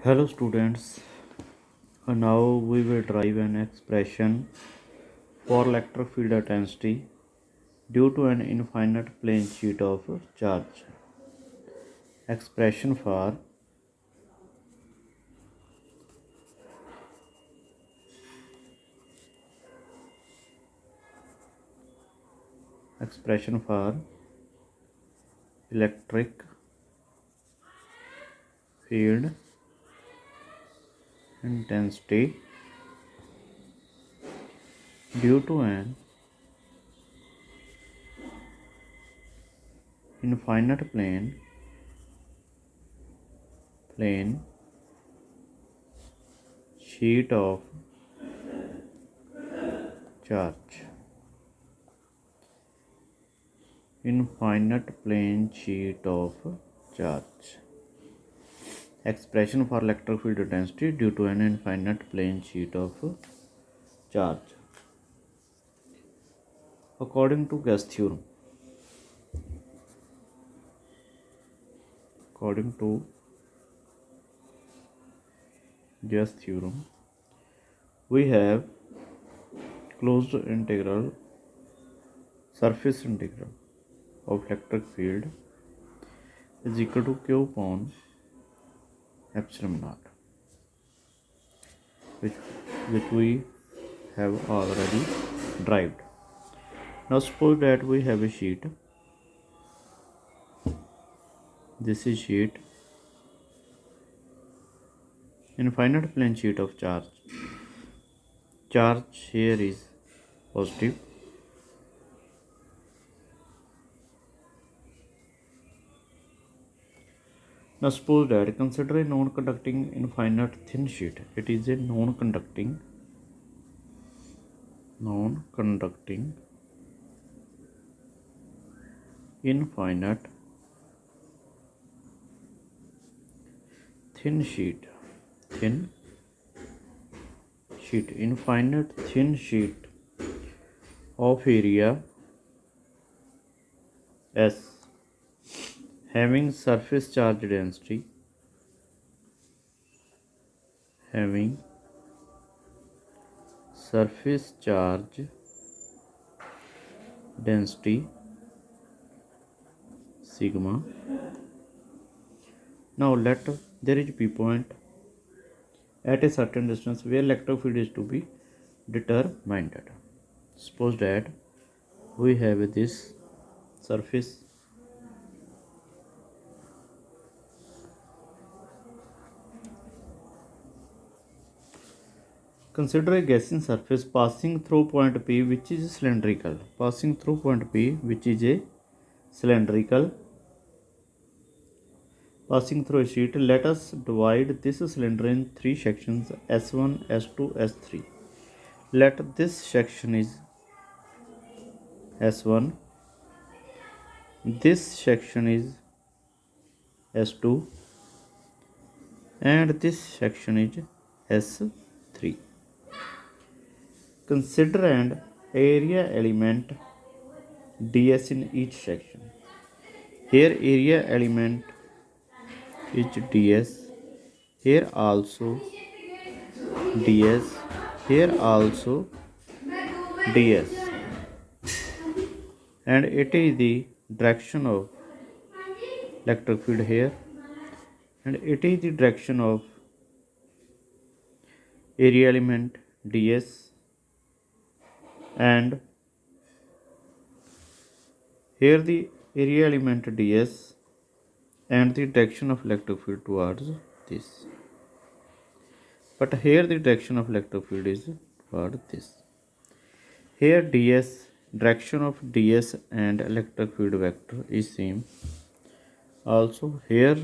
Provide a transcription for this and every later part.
Hello students, now we will derive an expression for electric field intensity due to an infinite plane sheet of charge. Expression for electric field intensity due to an infinite plane sheet of charge. Infinite plane sheet of charge. Expression for electric field intensity due to an infinite plane sheet of charge. According to Gauss theorem, we have closed integral surface integral of electric field is equal to q upon epsilon naught, which we have already derived. Now suppose that we have a sheet. This is sheet, infinite plane sheet of charge. Charge here is positive. Now suppose that consider a non-conducting infinite thin sheet. It is a non-conducting infinite thin sheet, infinite thin sheet of area S having surface charge density sigma. Now let there is P point at a certain distance where electric field is to be determined. Suppose that we have this surface Consider a Gaussian surface passing through point P which is cylindrical. Passing through point P which is a cylindrical. Passing through a sheet, let us divide this cylinder in three sections S1, S2, S3. Let this section is S1, this section is S2, and this section is S3. Consider an area element ds in each section. Here area element is ds, here also ds, here also ds, and it is the direction of electric field here, and it is the direction of area element ds, and here the area element ds and the direction of electric field towards this. But here the direction of electric field is toward this. Here ds, direction of ds and electric field vector is same. Also here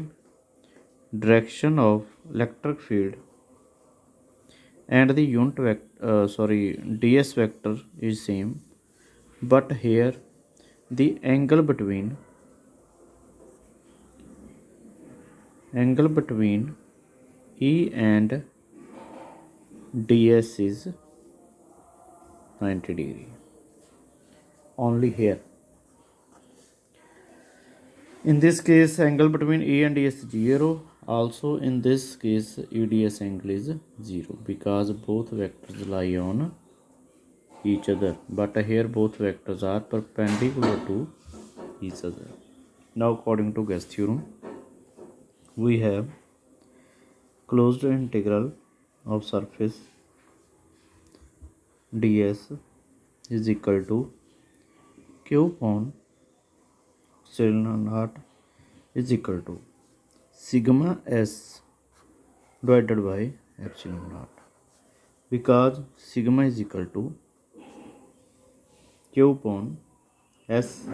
direction of electric field and the unit ds vector is same, but here the angle between E and ds is 90 degree. Only here. In this case, angle between E and D is 0, also in this case EDS angle is 0 because both vectors lie on each other, but here both vectors are perpendicular to each other. Now according to Guess theorem, we have closed integral of surface ds is equal to q upon epsilon naught is equal to sigma s divided by epsilon naught, because sigma is equal to q upon s.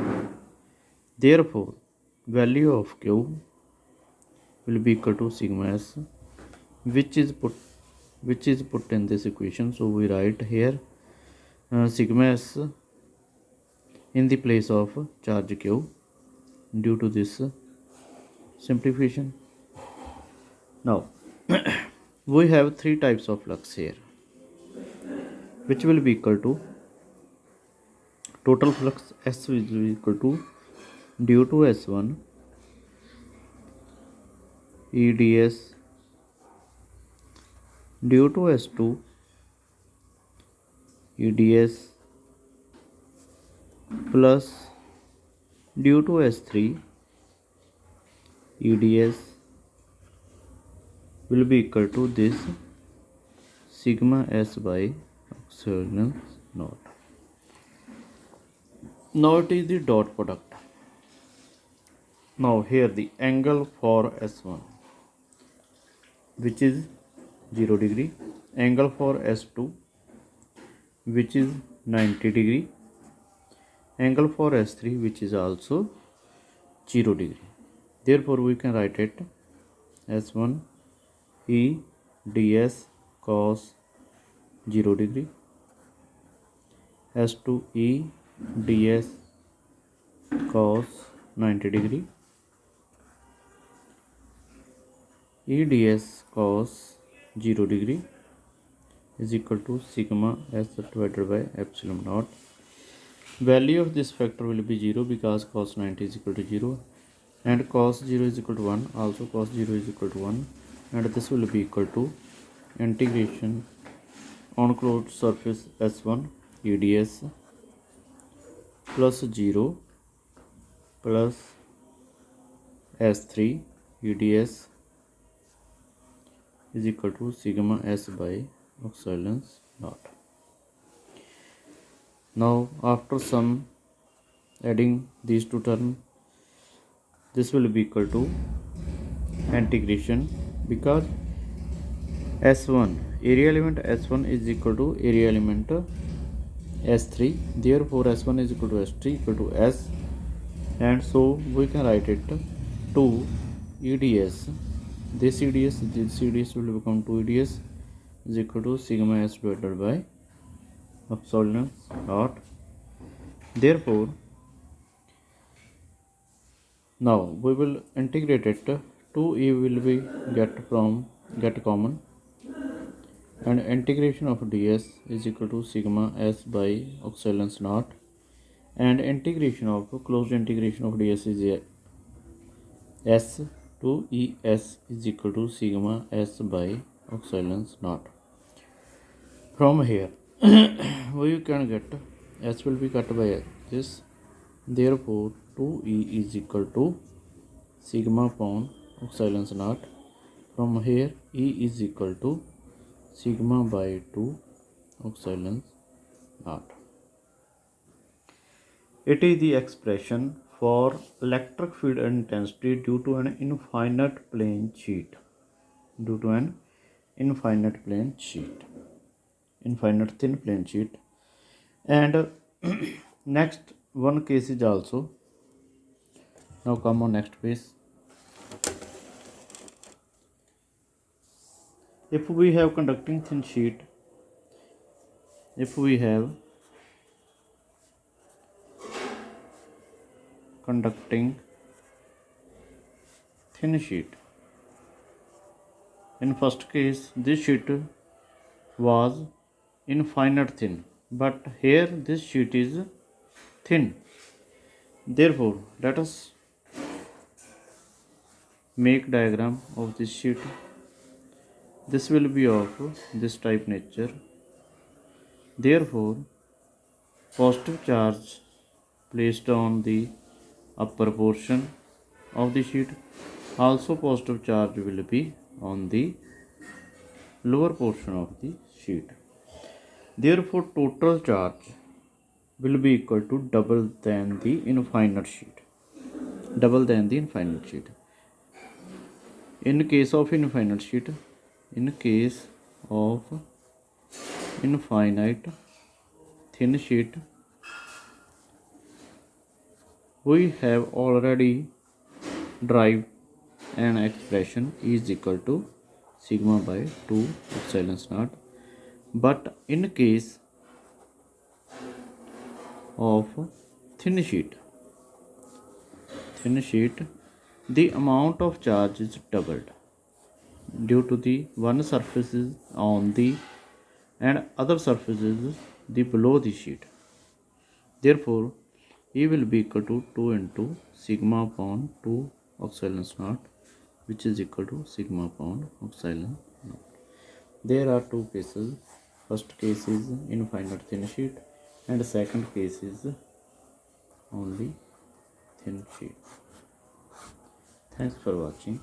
Therefore value of q will be equal to sigma s, which is put in this equation. So we write here sigma s in the place of charge q due to this simplification. Now we have three types of flux here, which will be equal to total flux S will be equal to due to S1 EDS due to S2 EDS plus due to S3 EDS will be equal to this sigma S by epsilon naught. Now it is the dot product. Now here the angle for S1, which is 0 degree, angle for S2, which is 90 degree, angle for S3, which is also 0 degree. Therefore we can write it S1 E ds cos 0 degree, S2 E ds cos 90 degree, EDS cos 0 degree is equal to sigma s divided by epsilon naught. Value of this factor will be 0 because cos 90 is equal to 0 and cos 0 is equal to 1, also cos 0 is equal to 1, and this will be equal to integration on closed surface S1 EDS plus 0 plus S3 EDS is equal to sigma s by epsilon naught. Now after sum adding these two terms, this will be equal to integration, because S1 area element S1 is equal to area element S3, therefore S1 is equal to S3 equal to S, and so we can write it 2 EDS. This EDS will become 2 EDS is equal to sigma s divided by epsilon naught. Therefore now we will integrate it. 2e will be get common, and integration of ds is equal to sigma s by epsilon naught, and integration of closed integration of ds is s to es is equal to sigma s by epsilon naught. From here we can get s will be cut by this, therefore 2e is equal to sigma upon epsilon naught. From here e is equal to sigma by 2 epsilon naught. It is the expression for electric field intensity due to an infinite plane sheet. Infinite thin plane sheet. And next one case is also. Now come on next page. If we have conducting thin sheet, in first case this sheet was infinite thin, but here this sheet is thin. Therefore let us Make diagram of this sheet. This will be of this type nature. Therefore, positive charge placed on the upper portion of the sheet, also positive charge will be on the lower portion of the sheet. Therefore, total charge will be equal to double than the infinite sheet. Double than the infinite sheet. In case of infinite sheet, in case of infinite thin sheet, we have already derived an expression is equal to sigma by 2 epsilon naught. But in case of thin sheet, the amount of charge is doubled due to the one surface is on the and other surface is the below the sheet. Therefore, E will be equal to 2 into sigma upon 2 epsilon naught, which is equal to sigma upon epsilon naught. There are two cases. First case is infinite thin sheet and second case is only thin sheet. Thanks for watching.